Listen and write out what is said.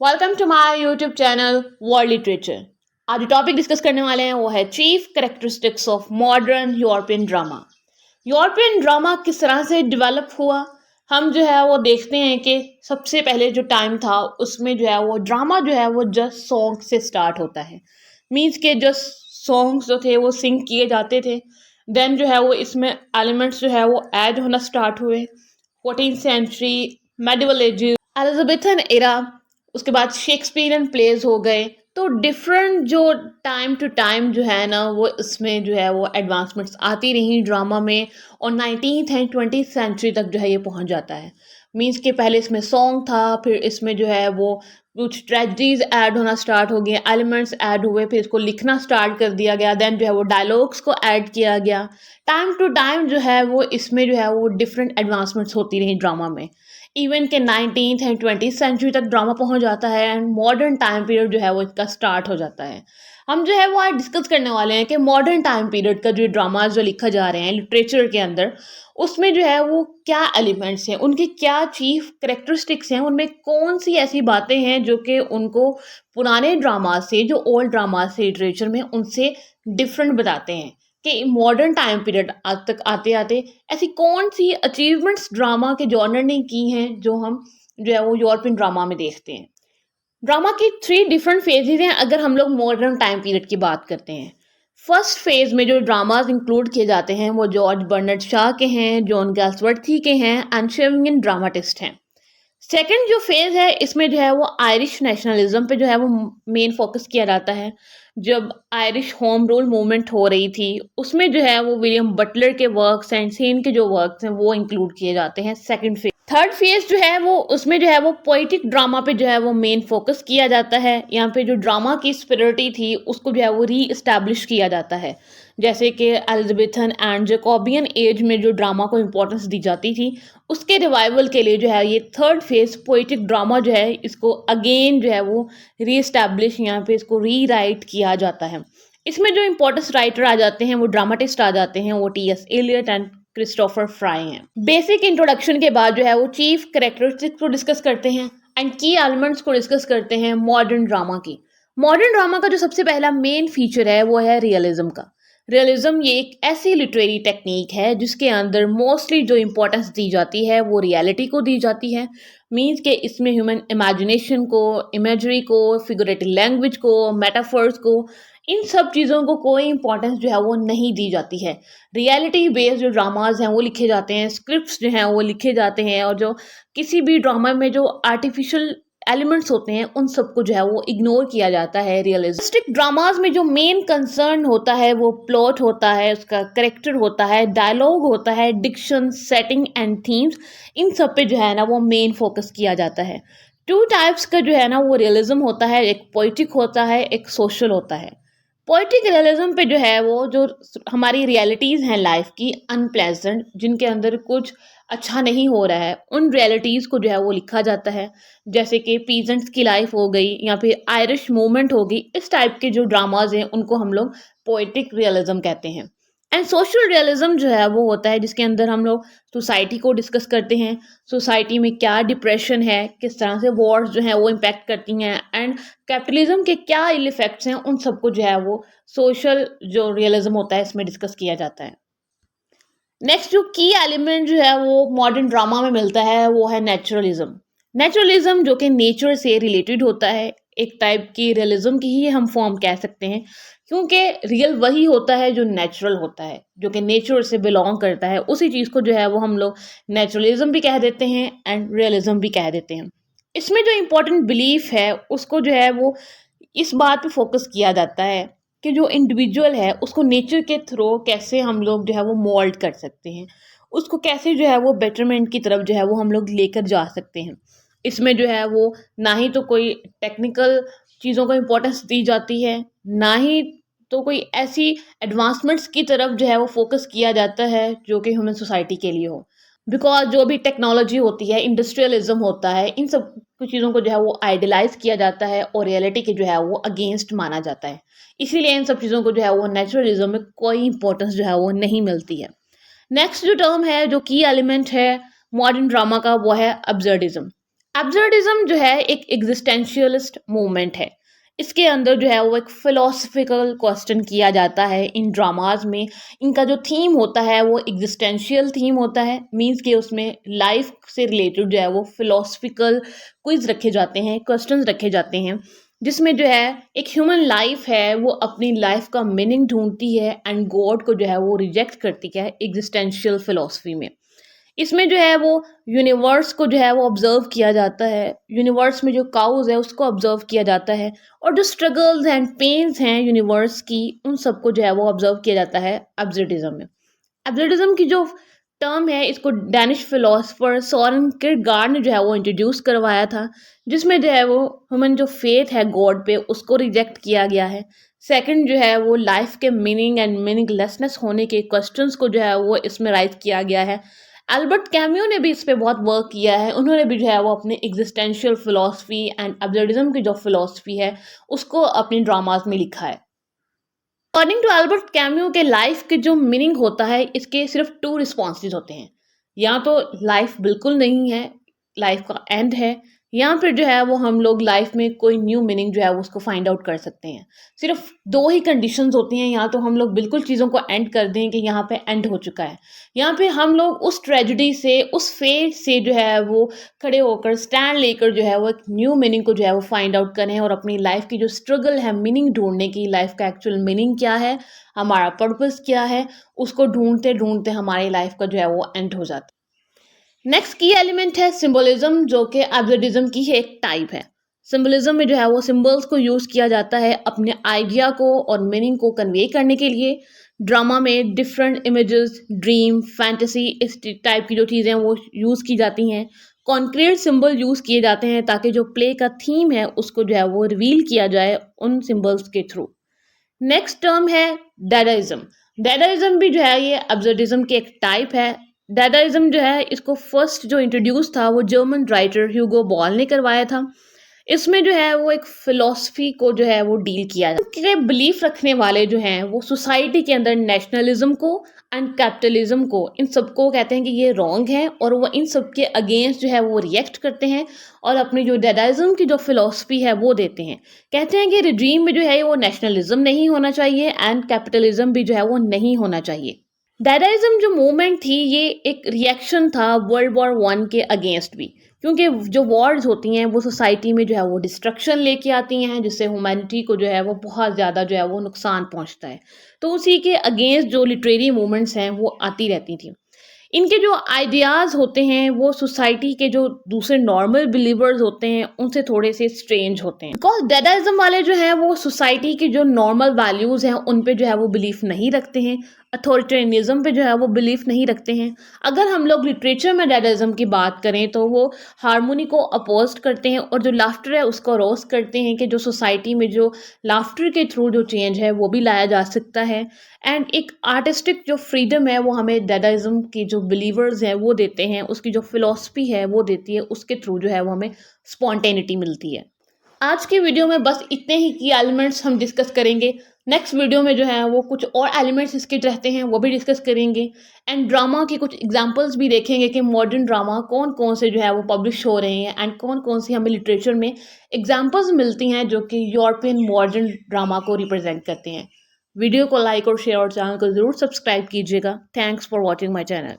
Welcome to my YouTube channel world literature. आज जो topic discuss करने वाले हैं वो है chief characteristics of modern European drama. European drama किस तरह से डेवलप हुआ, हम जो है वो देखते हैं कि सबसे पहले जो टाइम था उसमें जो है वो ड्रामा जो है वो जस्ट सॉन्ग से स्टार्ट होता है। मीन्स के जस्ट सॉन्ग्स जो थे वो सिंग किए जाते थे। देन जो है वो इसमें एलिमेंट्स जो है वो ऐड होना स्टार्ट हुए। 14th century, medieval ages, Elizabethan era, उसके बाद शेक्सपियरियन प्लेज हो गए। तो डिफरेंट जो टाइम टू टाइम जो है ना वो इसमें जो है वो एडवांसमेंट्स आती रही ड्रामा में, और 19th एंड 20th सेंचुरी तक जो है ये पहुंच जाता है। मीन्स के पहले इसमें सॉन्ग था, फिर इसमें जो है वो कुछ ट्रेजेडीज ऐड होना स्टार्ट हो गए, एलिमेंट्स ऐड हुए, फिर इसको लिखना स्टार्ट कर दिया गया। देन जो है वो डायलॉग्स को ऐड किया गया। टाइम टू टाइम जो है वो इसमें जो है वो डिफरेंट एडवांसमेंट्स होती रही ड्रामा में। इवन के 19th एंड 20th सेंचुरी तक ड्रामा पहुंच जाता है एंड मॉडर्न टाइम पीरियड जो है वो इसका स्टार्ट हो जाता है। हम जो है वो आज डिस्कस करने वाले हैं कि मॉडर्न टाइम पीरियड का जो ड्रामाज जो लिखा जा रहे हैं लिटरेचर के अंदर, उसमें जो है वो क्या एलिमेंट्स हैं, उनकी क्या चीफ करेक्टरिस्टिक्स हैं, उनमें कौन सी ऐसी बातें हैं जो कि उनको पुराने ड्रामा से, जो ओल्ड ड्रामा से लिटरेचर में, उनसे डिफरेंट बताते हैं। कि मॉडर्न टाइम पीरियड आज तक आते आते ऐसी कौन सी अचीवमेंट्स ड्रामा के जॉनर ने की हैं जो हम जो है वो यूरोपियन ड्रामा में देखते हैं। ड्रामा की 3 डिफरेंट फेजेज हैं अगर हम लोग मॉडर्न टाइम पीरियड की बात करते हैं। फर्स्ट फेज में जो ड्रामाज इंक्लूड किए जाते हैं वो जॉर्ज बर्नर्ड शॉ के हैं, जॉन गैल्सवर्थी के हैं एंड शेविंगन ड्रामाटिस्ट हैं। सेकंड जो फेज है इसमें जो है वो आयरिश नेशनलिज्म पे जो है वो मेन फोकस किया जाता है। जब आयरिश होम रूल मूवमेंट हो रही थी उसमें जो है वो विलियम बटलर के वर्क्स एंड सेन के जो वर्क्स हैं वो इंक्लूड किए जाते हैं सेकंड फेज। थर्ड फेज जो है वो उसमें जो है वो पोइटिक ड्रामा पे जो है वो मेन फोकस किया जाता है। यहाँ पे जो ड्रामा की स्पिरिटी थी उसको जो है वो री इस्टेब्लिश किया जाता है। जैसे कि एलिजाबेथन एंड जैकोबियन एज में जो ड्रामा को इम्पोर्टेंस दी जाती थी उसके रिवाइवल के लिए जो है ये थर्ड फेज पोइटिक ड्रामा जो है इसको अगेन जो है वो री इस्टेब्लिश, यहाँ पे इसको री राइट किया जाता है। इसमें जो इम्पोर्टेंस राइटर आ जाते हैं, वो ड्रामाटिस्ट आ जाते हैं, वो T S. Eliot and Christopher Fry हैं। बेसिक इंट्रोडक्शन के बाद जो है वो चीफ कैरेक्टरिस्टिक्स को डिस्कस करते हैं एंड की एलिमेंट्स को डिस्कस करते हैं मॉडर्न ड्रामा की। मॉडर्न ड्रामा का जो सबसे पहला मेन फीचर है वो है रियलिज्म का। रियलिज्म ये एक ऐसी लिटरेरी टेक्निक है जिसके अंदर मोस्टली जो इम्पोर्टेंस दी जाती है वो रियलिटी को दी जाती है। मीन्स के इसमें ह्यूमन इमेजिनेशन को, इमेजरी को, फिगरेटिव लैंग्वेज को, मेटाफर्स को, इन सब चीज़ों को कोई इंपॉर्टेंस जो है वो नहीं दी जाती है। रियलिटी बेस्ड जो ड्रामाज हैं वो लिखे जाते हैं, स्क्रिप्ट्स जो हैं वो लिखे जाते हैं, और जो किसी भी ड्रामा में जो आर्टिफिशियल एलिमेंट्स होते हैं उन सबको जो है वो इग्नोर किया जाता है। रियलिस्टिक ड्रामाज में जो मेन कंसर्न होता है वो प्लॉट होता है, उसका करेक्टर होता है, डायलॉग होता है, डिक्शन, सेटिंग एंड थीम्स, इन सब पे जो है ना वो मेन फोकस किया जाता है। 2 टाइप्स का जो है ना वो रियलिज्म होता है, एक पोइटिक होता है, एक सोशल होता है। पोइटिक रियलिज्म पे जो है वो जो हमारी रियलिटीज़ हैं लाइफ की अनप्लेजेंट, जिनके अंदर कुछ अच्छा नहीं हो रहा है, उन रियलिटीज़ को जो है वो लिखा जाता है। जैसे कि पीजेंट्स की लाइफ हो गई या फिर आयरिश मूवमेंट हो गई, इस टाइप के जो ड्रामाज हैं उनको हम लोग पोइटिक रियलिज्म कहते हैं। एंड सोशल रियलिज्म जो है वो होता है जिसके अंदर हम लोग सोसाइटी को डिस्कस करते हैं। सोसाइटी में क्या डिप्रेशन है, किस तरह से वॉर्स जो हैं वो इम्पैक्ट करती हैं, एंड कैपिटलिज्म के क्या इल इफेक्ट्स हैं, उन सबको जो है वो सोशल जो रियलिज्म होता है इसमें डिस्कस किया जाता है। नेक्स्ट जो की एलिमेंट जो है वो मॉडर्न ड्रामा में मिलता है वो है नेचुरलिज्म। नेचुरलिज्म जो कि नेचर से रिलेटेड होता है, एक टाइप की रियलिज्म की ही हम फॉर्म कह सकते हैं, क्योंकि रियल वही होता है जो नेचुरल होता है, जो कि नेचर से बिलोंग करता है। उसी चीज़ को जो है वो हम लोग नेचुरलिज्म भी कह देते हैं एंड रियलिज्म भी कह देते हैं। इसमें जो इम्पोर्टेंट बिलीफ है उसको जो है वो इस बात पे फोकस किया जाता है कि जो इंडिविजुअल है उसको नेचर के थ्रू कैसे हम लोग जो है वो मोल्ड कर सकते हैं, उसको कैसे जो है वो बेटरमेंट की तरफ जो है वो हम लोग लेकर जा सकते हैं। इसमें जो है वो ना ही तो कोई टेक्निकल चीज़ों को इम्पोर्टेंस दी जाती है, ना ही तो कोई ऐसी एडवांसमेंट्स की तरफ जो है वो फोकस किया जाता है जो कि ह्यूमन सोसाइटी के लिए हो। बिकॉज जो भी टेक्नोलॉजी होती है, इंडस्ट्रियलिज्म होता है, इन सब कुछ चीज़ों को जो है वो आइडियलाइज किया जाता है और रियलिटी के जो है वो अगेंस्ट माना जाता है। इसीलिए इन सब चीज़ों को जो है वो नेचुरलिज्म में कोई इंपॉर्टेंस जो है वो नहीं मिलती है। नेक्स्ट जो टर्म है, जो की एलिमेंट है मॉडर्न ड्रामा का, वो है अब्सर्डिज्म। एब्सर्डिज्म जो है एक एग्जिस्टेंशियलिस्ट मूवमेंट है। इसके अंदर जो है वो एक फिलोसफिकल क्वेश्चन किया जाता है इन ड्रामाज में। इनका जो थीम होता है वो एग्जिस्टेंशियल थीम होता है, मीन्स कि उसमें लाइफ से रिलेटेड जो है वो फिलोसफिकल क्विज रखे जाते हैं, क्वेश्चंस रखे जाते हैं, जिसमें जो है एक ह्यूमन लाइफ है वो अपनी लाइफ का मीनिंग ढूंढती है एंड गॉड को जो है वो रिजेक्ट करती है एग्जिस्टेंशियल फिलोसफी में। इसमें जो है वो यूनिवर्स को जो है वो ऑब्जर्व किया जाता है, यूनिवर्स में जो काउज है उसको ऑब्जर्व किया जाता है, और जो स्ट्रगल्स एंड पेन्स हैं यूनिवर्स की उन सबको जो है वो ऑब्जर्व किया जाता है एब्सर्डिज्म में। एब्सर्डिज्म की जो टर्म है इसको डैनिश फिलोसफर सोरेन किरकेगार्ड ने जो है वो इंट्रोड्यूस करवाया था, जिसमें जो है वो ह्यूमन जो फेथ है गॉड पे उसको रिजेक्ट किया गया है। सेकंड जो है वो लाइफ के मीनिंग एंड मीनिंगलेसनेस होने के क्वेश्चंस को जो है वो इसमें राइज किया गया है। एल्बर्ट कैम्यू ने भी इस पे बहुत वर्क किया है, उन्होंने भी जो है वो अपनी एग्जिस्टेंशियल फिलोसफी एंड एब्सर्डिज्म की जो फिलोसफी है उसको अपनी ड्रामाज में लिखा है। अकॉर्डिंग टू एल्बर्ट कैम्यू के लाइफ के जो मीनिंग होता है इसके सिर्फ टू रिस्पॉन्सेज होते हैं, या तो लाइफ बिल्कुल नहीं है, लाइफ का एंड है, या फिर जो है वो हम लोग लाइफ में कोई न्यू मीनिंग जो है वो उसको फाइंड आउट कर सकते हैं। सिर्फ दो ही कंडीशंस होती हैं, या तो हम लोग बिल्कुल चीज़ों को एंड कर दें कि यहाँ पे एंड हो चुका है, या फिर हम लोग उस ट्रेजिडी से, उस फेट से जो है वो खड़े होकर स्टैंड लेकर जो है वो एक न्यू मीनिंग को जो है वो फाइंड आउट करें और अपनी लाइफ की जो स्ट्रगल है मीनिंग ढूंढने की, लाइफ का एक्चुअल मीनिंग क्या है, हमारा पर्पस क्या है, उसको ढूंढते ढूंढते हमारी लाइफ का जो है वो एंड हो जाता है। नेक्स्ट की एलिमेंट है सिंबलिज्म, जो कि एब्सर्डिज्म की एक टाइप है। सिंबलिज्म में जो है वो सिंबल्स को यूज़ किया जाता है अपने आइडिया को और मीनिंग को कन्वे करने के लिए। ड्रामा में डिफरेंट इमेजेस, ड्रीम, फैंटेसी, इस टाइप की जो चीज़ें हैं वो यूज़ की जाती हैं। कॉन्क्रीट सिंबल यूज़ किए जाते हैं ताकि जो प्ले का थीम है उसको जो है वो रिवील किया जाए उन सिंबल्स के थ्रू। नेक्स्ट टर्म है डैडाइज्म। डैडाइज्म भी जो है ये एब्सर्डिज्म की एक टाइप है। डैडाइज्म जो है इसको फर्स्ट जो इंट्रोड्यूस था वो जर्मन राइटर ह्यूगो बॉल ने करवाया था। इसमें जो है वो एक फिलॉसफी को जो है वो डील किया के बिलीफ रखने वाले जो हैं वो सोसाइटी के अंदर नेशनलिज्म को एंड कैपिटलिज्म को, इन सबको कहते हैं कि ये रॉन्ग है, और वो इन सब के अगेंस्ट जो है वो रिएक्ट करते हैं और अपनी जो डैडाइज्म की जो फिलॉसफी है वो देते हैं। कहते हैं कि रिजीम में जो है वो नेशनलिज्म नहीं होना चाहिए एंड कैपिटलिज्म भी जो है वो नहीं होना चाहिए। डैडाइज्म जो मूवमेंट थी ये एक रिएक्शन था वर्ल्ड वॉर 1 के अगेंस्ट भी, क्योंकि जो वॉर्स होती हैं वो सोसाइटी में जो है वो डिस्ट्रक्शन लेके आती हैं, जिससे ह्यूमैनिटी को जो है वो बहुत ज़्यादा जो है वो नुकसान पहुंचता है। तो उसी के अगेंस्ट जो लिटरेरी मूवमेंट्स हैं वो आती रहती थी। इनके जो आइडियाज़ होते हैं वो सोसाइटी के जो दूसरे नॉर्मल बिलीवर्स होते हैं उनसे थोड़े से स्ट्रेंज होते हैं, बिकॉज डैडाइज्म वाले जो हैं वो सोसाइटी के जो नॉर्मल वैल्यूज़ हैं उन पे जो है वो बिलीफ नहीं रखते हैं, अथॉरिटेरियनिज्म पे जो है वो बिलीफ नहीं रखते हैं। अगर हम लोग लिटरेचर में डैडाइज्म की बात करें तो वो हारमोनी को अपोज करते हैं और जो लाफ्टर है उसको रोस्ट करते हैं कि जो सोसाइटी में जो लाफ्टर के थ्रू जो चेंज है वो भी लाया जा सकता है। एंड एक आर्टिस्टिक जो फ्रीडम है वो हमें डैडाइज्म की जो बिलीवर्स हैं वो देते हैं, उसकी जो फिलॉसफी है वो देती है, उसके थ्रू जो है वो हमें स्पॉन्टेनिटी मिलती है। आज के वीडियो में बस इतने ही की एलिमेंट्स हम डिस्कस करेंगे। नेक्स्ट वीडियो में जो है वो कुछ और एलिमेंट्स इसके रहते हैं वो भी डिस्कस करेंगे, एंड ड्रामा की कुछ एग्जांपल्स भी देखेंगे कि मॉडर्न ड्रामा कौन कौन से जो है वो पब्लिश हो रहे हैं एंड कौन कौन सी हमें लिटरेचर में एग्जांपल्स मिलती हैं जो कि यूरोपियन मॉडर्न ड्रामा को रिप्रेजेंट करते हैं। वीडियो को लाइक और शेयर और चैनल को ज़रूर सब्सक्राइब कीजिएगा। Thanks for watching my channel.